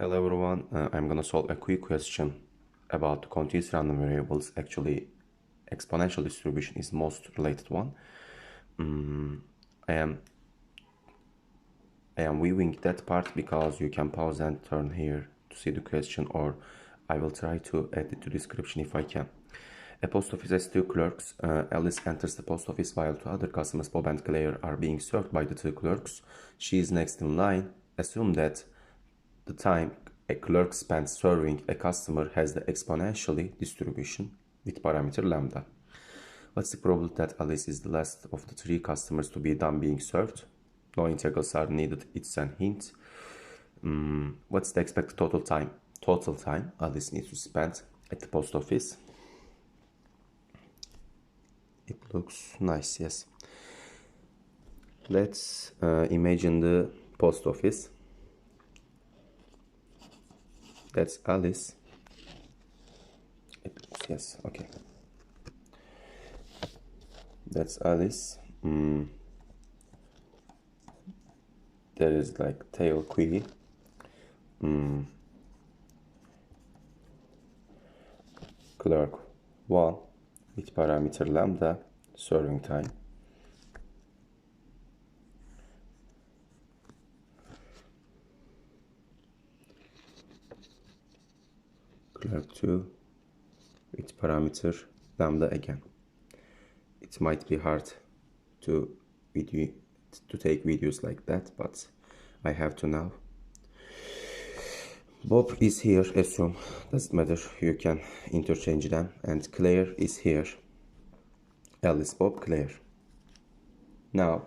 Hello everyone, I'm gonna solve a quick question about continuous random variables. Actually, exponential distribution is most related one. I am viewing that part because you can pause and turn here to see the question, or I will try to add it to description if I can. A post office has two clerks. Alice enters the post office while two other customers, Bob and Claire, are being served by the two clerks. She is next in line. Assume that the time a clerk spends serving a customer has the exponentially distribution with parameter lambda. What's the probability that Alice is the last of the three customers to be done being served? No integrals are needed, it's an hint. What's the expected total time? Total time Alice needs to spend at the post office. It looks nice, yes. Let's imagine the post office. That's Alice. Yes, okay. That's Alice. There is like tail query. Clerk 1 with parameter lambda, serving time. Clerk 2 with parameter lambda again. It might be hard to take videos like that, but I have to now. Bob is here, assume, doesn't matter, you can interchange them, and Claire is here. Alice, Bob, Claire. Now,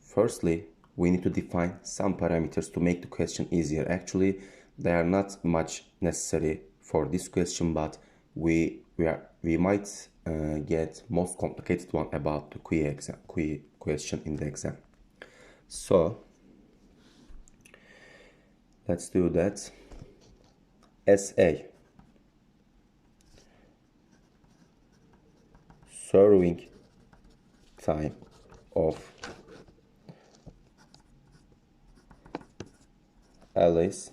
firstly, we need to define some parameters to make the question easier. Actually, they are not much necessary for this question, but we might get most complicated one about the QE question in the exam. So let's do that. SA, serving time of Alice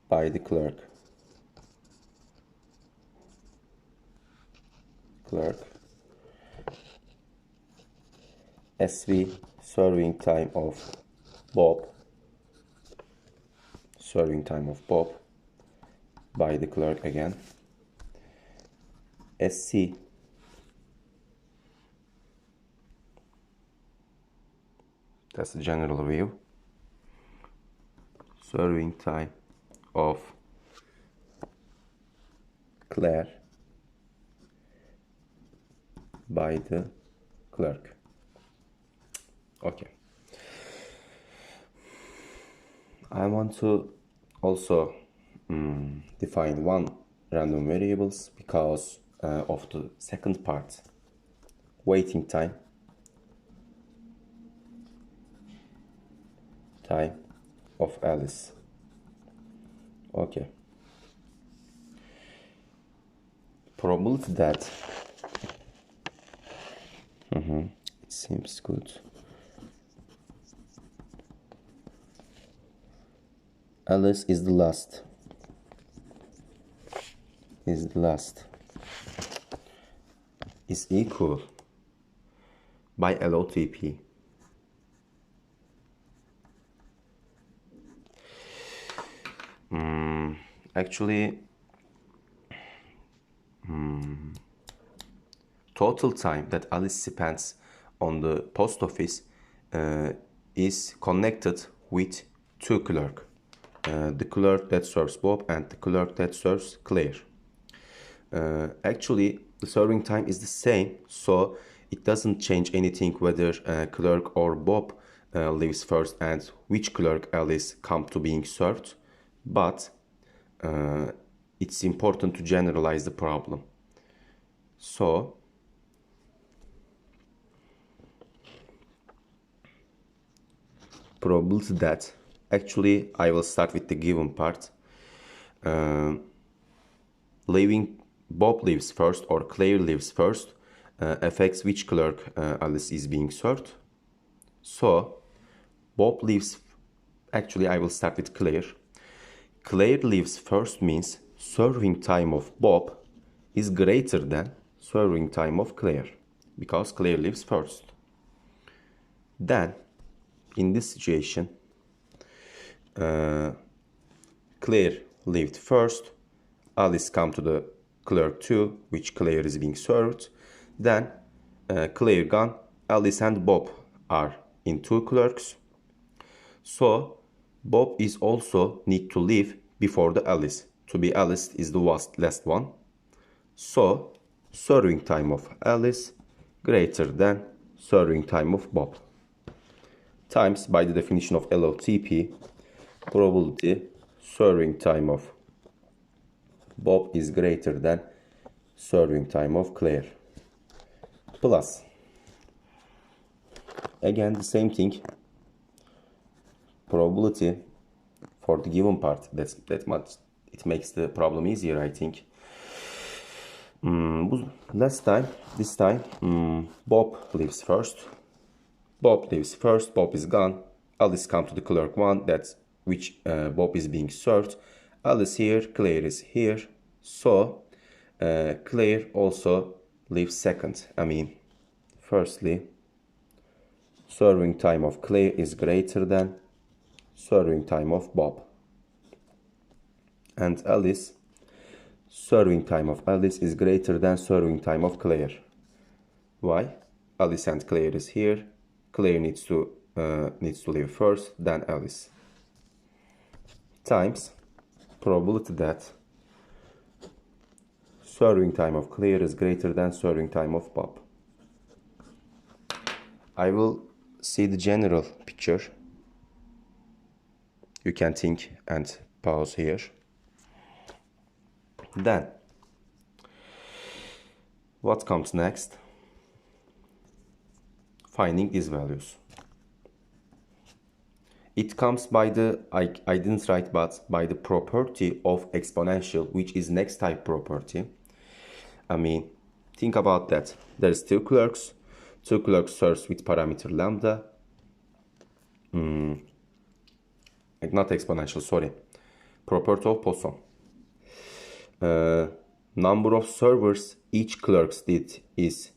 by the clerk. SV, serving time of Bob. Serving time of Bob by the clerk again. SC, that's the general view. Serving time of Claire by the clerk. Okay. I want to also define one random variables because of the second part, waiting time of Alice. Okay. Probability that it seems good. Alice is the last. Is equal by LOTP. Actually, total time that Alice spends on the post office is connected with two clerks. The clerk that serves Bob and the clerk that serves Claire. Actually, the serving time is the same, so it doesn't change anything whether clerk or Bob leaves first and which clerk Alice comes to being served, but it's important to generalize the problem. So probability that, actually I will start with the given part. Bob leaves first or Claire leaves first affects which clerk Alice is being served. So Bob leaves Actually, I will start with Claire. Claire leaves first means serving time of Bob is greater than serving time of Claire, because Claire leaves first. Then, in this situation, Claire lived first, Alice come to the clerk 2, which Claire is being served. Then Claire gone, Alice and Bob are in 2 clerks. So Bob is also need to leave before the Alice. To be Alice is the last one. So serving time of Alice greater than serving time of Bob. Times, by the definition of LOTP, probability serving time of Bob is greater than serving time of Claire. Plus, again the same thing, probability for the given part. It makes the problem easier, I think. This time, Bob leaves first. Bob is gone. Alice come to the clerk 1, that's which Bob is being served. Alice here, Claire is here. So Claire also leaves second. Firstly, serving time of Claire is greater than serving time of Bob. And Alice, serving time of Alice is greater than serving time of Claire. Why? Alice and Claire is here. Claire needs to leave first, then Alice. Times probability that serving time of Claire is greater than serving time of Bob. I will see the general picture. You can think and pause here. Then, what comes next? Finding these values. It comes by the, I didn't write, but by the property of exponential, which is next type property. Think about that. There's 2 clerks. 2 clerks serves with parameter lambda. Not exponential, sorry. Property of Poisson. Number of servers each clerks did is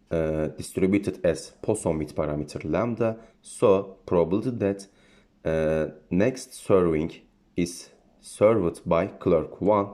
distributed as Poisson with parameter lambda. So probability that next serving is served by clerk 1